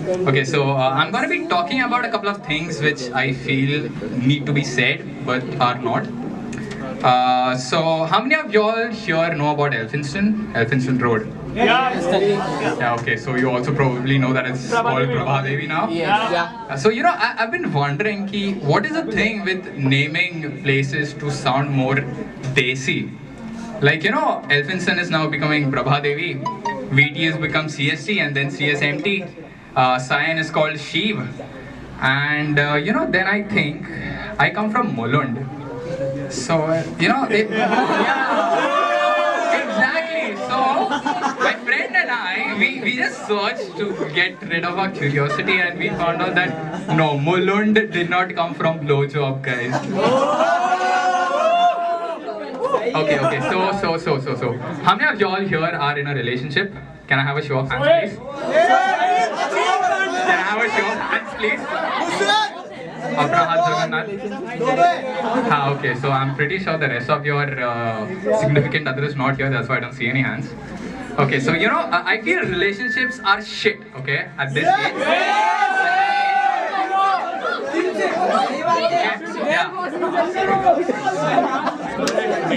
Okay, so I'm going to be talking about a couple of things which I feel need to be said but are not. So, how many of y'all here know about Elphinstone? Elphinstone Road. Yeah, okay, so you also probably know that it's called Prabhadevi now. So, I've been wondering, what is the thing with naming places to sound more desi? Like, Elphinstone is now becoming Prabhadevi, VT has become CST and then CSMT, Sion is called Shiv, and then I think I come from Mulund. So, exactly. So, my friend and I, we just searched to get rid of our curiosity and we found out that no, Mulund did not come from blowjob, guys. Okay. So. How many of y'all here are in a relationship? Can I have a show of hands, please? Can I have a show of hands, please? Apna haath Jagannath. Okay, so I'm pretty sure the rest of your significant other is not here, that's why I don't see any hands. Okay, so I feel relationships are shit, okay, at this age. Yeah.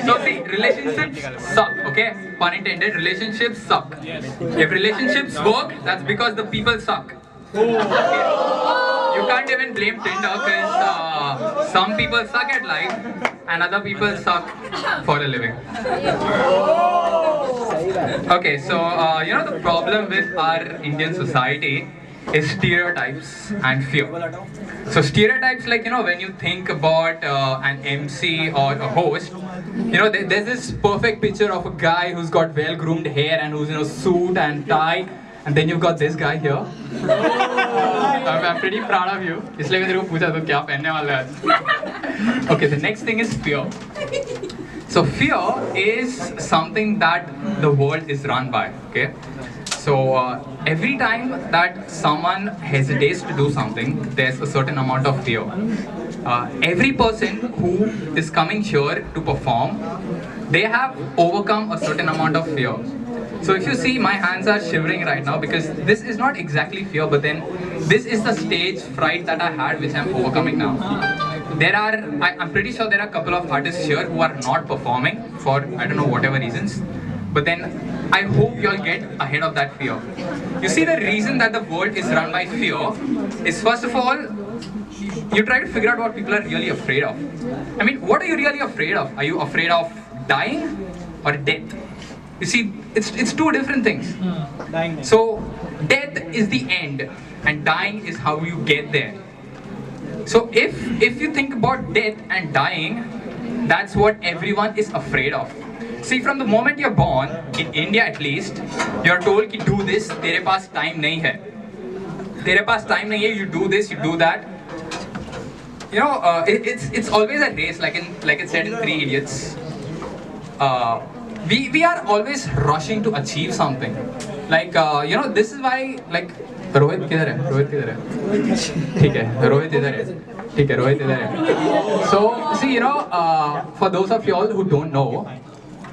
So see, relationships suck, okay? Pun intended, relationships suck. If relationships work, that's because the people suck. Okay. You can't even blame Tinder because some people suck at life and other people suck for a living. Okay, so the problem with our Indian society is stereotypes and fear. So stereotypes, like when you think about an MC or a host, there's this perfect picture of a guy who's got well-groomed hair and who's in a suit and tie, and then you've got this guy here. I'm pretty proud of you. इसलिए मैं तेरे को पूछा तो क्या पहनने वाला है? Okay, the next thing is fear. So fear is something that the world is run by. Okay. So every time that someone hesitates to do something, there's a certain amount of fear. Every person who is coming here to perform, they have overcome a certain amount of fear. So if you see, my hands are shivering right now because this is not exactly fear, but then this is the stage fright that I had, which I'm overcoming now. I'm pretty sure there are a couple of artists here who are not performing for, I don't know, whatever reasons. But then I hope you'll get ahead of that fear. You see, the reason that the world is run by fear is, first of all, you try to figure out what people are really afraid of. I mean, what are you really afraid of? Are you afraid of dying or death? You see, it's two different things. So, death is the end and dying is how you get there. So, if you think about death and dying, that's what everyone is afraid of. See, from the moment you're born, in India at least, you're told कि do this, तेरे पास time नहीं है. तेरे पास time नहीं है, you do this, you do that. It's always a race, like it said in Three Idiots. We are always rushing to achieve something. Like, this is why, like, Rohit किधर है? ठीक है, रोहित इधर है. ठीक है, रोहित इधर है. So, see, for those of y'all who don't know,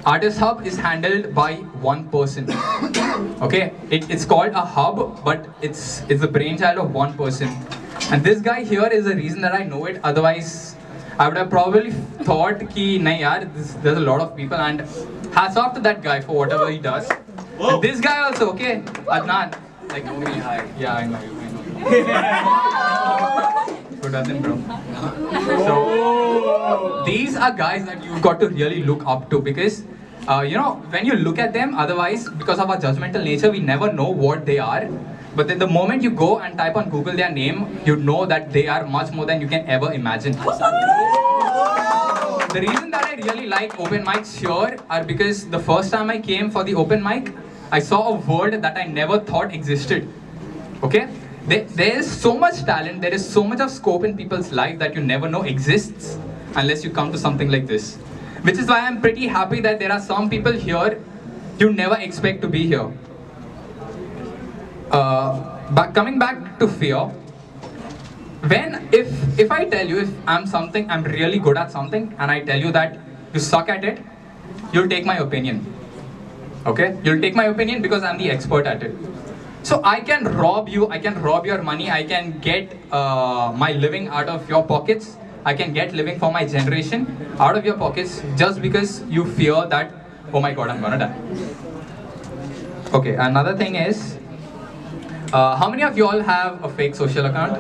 Artist Hub is handled by one person. Okay, it's called a hub, but it's the brainchild of one person. And this guy here is the reason that I know it. Otherwise, I would have probably thought कि नहीं यार, there's a lot of people, and hats off to that guy for whatever he does. And this guy also, okay, Adnan, like know me, hi. Yeah, I know you. Who doesn't, bro? So these are guys that you've got to really look up to because when you look at them, otherwise because of our judgmental nature, we never know what they are. But then the moment you go and type on Google their name, you know that they are much more than you can ever imagine. The reason that I really like open mics here are because the first time I came for the open mic, I saw a world that I never thought existed. Okay? There is so much talent, there is so much of scope in people's life that you never know exists unless you come to something like this. Which is why I'm pretty happy that there are some people here you never expect to be here. But coming back to fear, if I tell you if I'm really good at something and I tell you that you suck at it, you'll take my opinion. Okay? You'll take my opinion because I'm the expert at it. So I can rob you, I can rob your money, I can get my living out of your pockets, I can get living for my generation out of your pockets just because you fear that, oh my god, I'm gonna die. Okay, another thing is, how many of you all have a fake social account?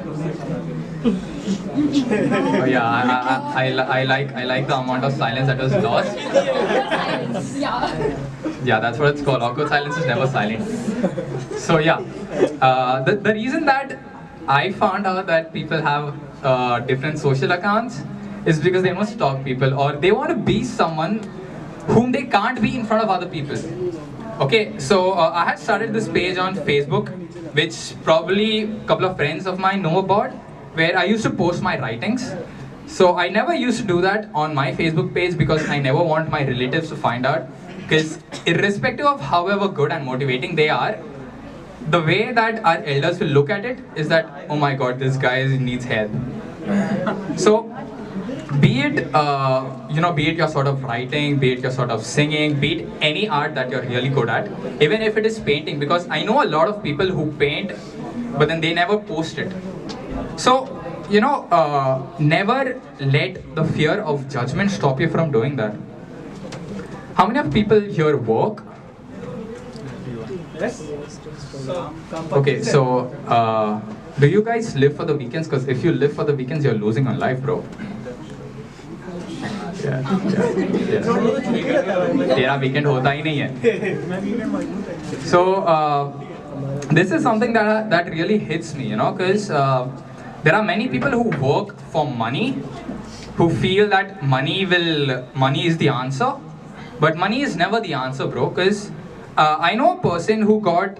Oh, yeah, I like the amount of silence that was lost. Yeah, that's what it's called. Awkward silence is never silent. So yeah, the reason that I found out that people have different social accounts is because they must stalk people or they want to be someone whom they can't be in front of other people. Okay, so I had started this page on Facebook, which probably a couple of friends of mine know about, where I used to post my writings. So I never used to do that on my Facebook page because I never want my relatives to find out. Because irrespective of however good and motivating they are, the way that our elders will look at it is that, oh my god, this guy needs help. So be it be it your sort of writing, be it your sort of singing, be it any art that you're really good at, even if it is painting, because I know a lot of people who paint but then they never post it. So never let the fear of judgment stop you from doing that. How many of people here work? Yes. Okay, so do you guys live for the weekends? Because if you live for the weekends, you're losing on life, bro. Yeah. तेरा weekend होता ही नहीं है. So this is something that really hits me, because there are many people who work for money, who feel that money is the answer, but money is never the answer, bro. Because I know a person who got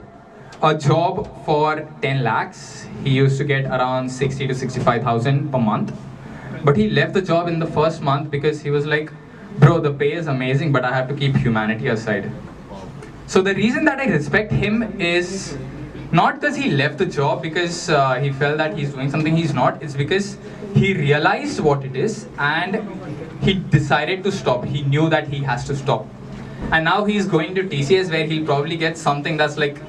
a job for 10 lakhs. He used to get around 60 to 65,000 per month. But he left the job in the first month because he was like, bro, the pay is amazing, but I have to keep humanity aside. So the reason that I respect him is not because he left the job because he felt that he's doing something he's not. It's because he realized what it is and he decided to stop. He knew that he has to stop. And now he's going to TCS where he'll probably get something that's like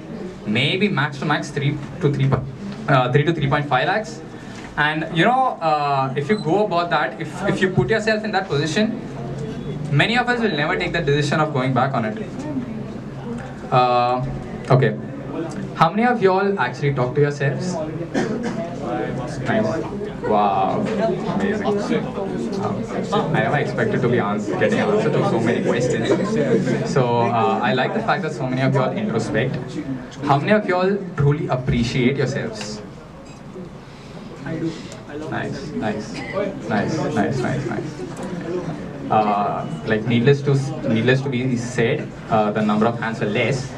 maybe max to max 3 to 3.5 lakhs. And if you go about that, if you put yourself in that position, many of us will never take the decision of going back on it. Okay. How many of y'all actually talk to yourselves? Nice. Wow. Amazing. I never expected to be getting answer to so many questions. So I like the fact that so many of y'all introspect. How many of y'all truly appreciate yourselves? I do. I love Nice. Like needless to be said, the number of hands are less.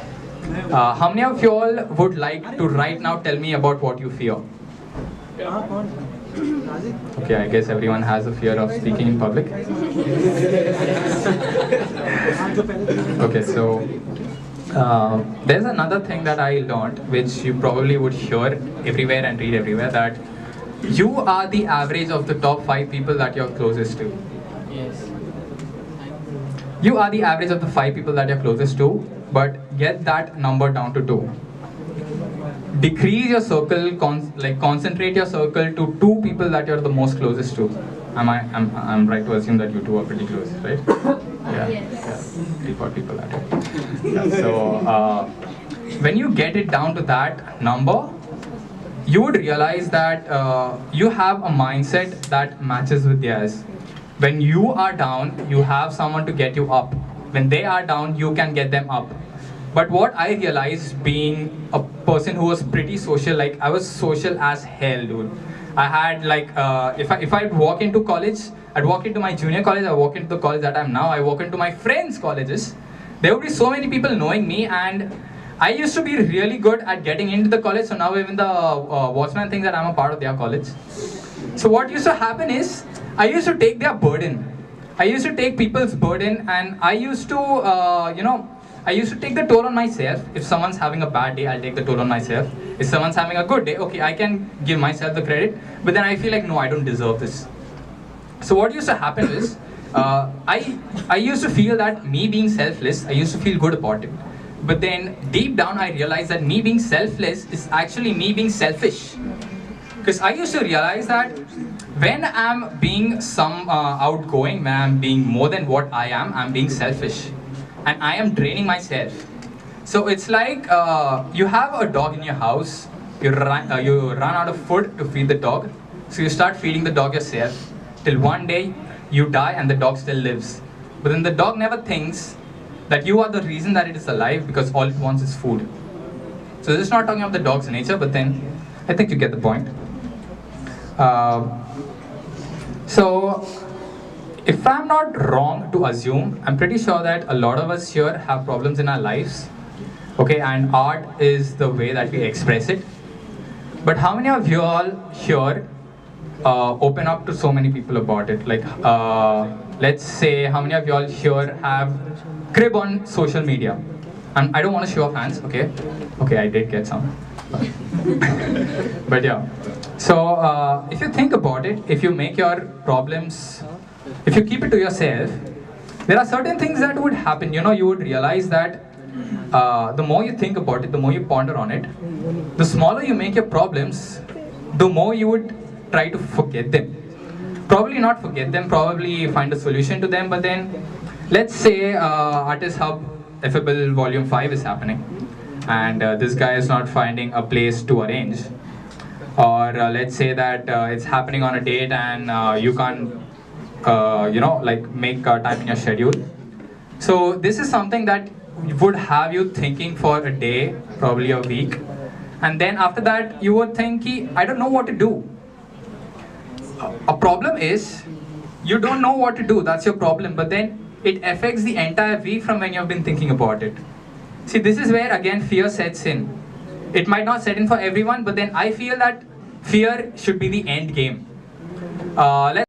How many of you all would like to right now tell me about what you fear? Okay, I guess everyone has a fear of speaking in public. Okay, so there's another thing that I learned, which you probably would hear everywhere and read everywhere, that you are the average of the top 5 people that you're closest to. Yes. You are the average of the 5 people that you're closest to, but get that number down to 2. Decrease your circle, concentrate your circle to 2 people that you're the most closest to. I'm right to assume that you two are pretty close, right? Yeah. Yes. 3-4 people at it. Yeah. So when you get it down to that number, you would realize that you have a mindset that matches with theirs. When you are down, you have someone to get you up. When they are down, you can get them up. But what I realized, being a person who was pretty social, like I was social as hell, dude. I had like, if I'd walk into college, I'd walk into my junior college, I walk into the college that I'm now, I walk into my friends' colleges. There would be so many people knowing me, and I used to be really good at getting into the college, so now even the watchman thinks that I'm a part of their college. So what used to happen is, I used to take their burden. I used to take people's burden, and I used to, I used to take the toll on myself. If someone's having a bad day, I'll take the toll on myself. If someone's having a good day, okay, I can give myself the credit, but then I feel like, no, I don't deserve this. So what used to happen is, I used to feel that me being selfless, I used to feel good about it. But then deep down, I realized that me being selfless is actually me being selfish. Because I used to realize that when I'm being outgoing, when I'm being more than what I am, I'm being selfish. And I am draining myself. So it's like you have a dog in your house, you run out of food to feed the dog, so you start feeding the dog yourself, till one day you die and the dog still lives. But then the dog never thinks that you are the reason that it is alive because all it wants is food. So this is not talking about the dog's nature, but then I think you get the point. So if I'm not wrong to assume, I'm pretty sure that a lot of us here have problems in our lives. Okay, and art is the way that we express it. But how many of you all here open up to so many people about it? Like, let's say, how many of you all here have crib on social media? And I don't want to show off hands, okay? Okay, I did get some. But yeah. So, if you think about it, if you make your problems, if you keep it to yourself, there are certain things that would happen. You know, you would realize that the more you think about it, the more you ponder on it, the smaller you make your problems, the more you would try to forget them. Probably not forget them, probably find a solution to them, but then let's say Artist Hub Affable Volume 5 is happening and this guy is not finding a place to arrange. Or let's say that it's happening on a date and you can't, make time in your schedule. So this is something that would have you thinking for a day, probably a week, and then after that you would think, I don't know what to do. A problem is you don't know what to do, that's your problem, but then it affects the entire week from when you've been thinking about it. See, this is where again fear sets in. It might not set in for everyone, but then I feel that fear should be the end game. Let's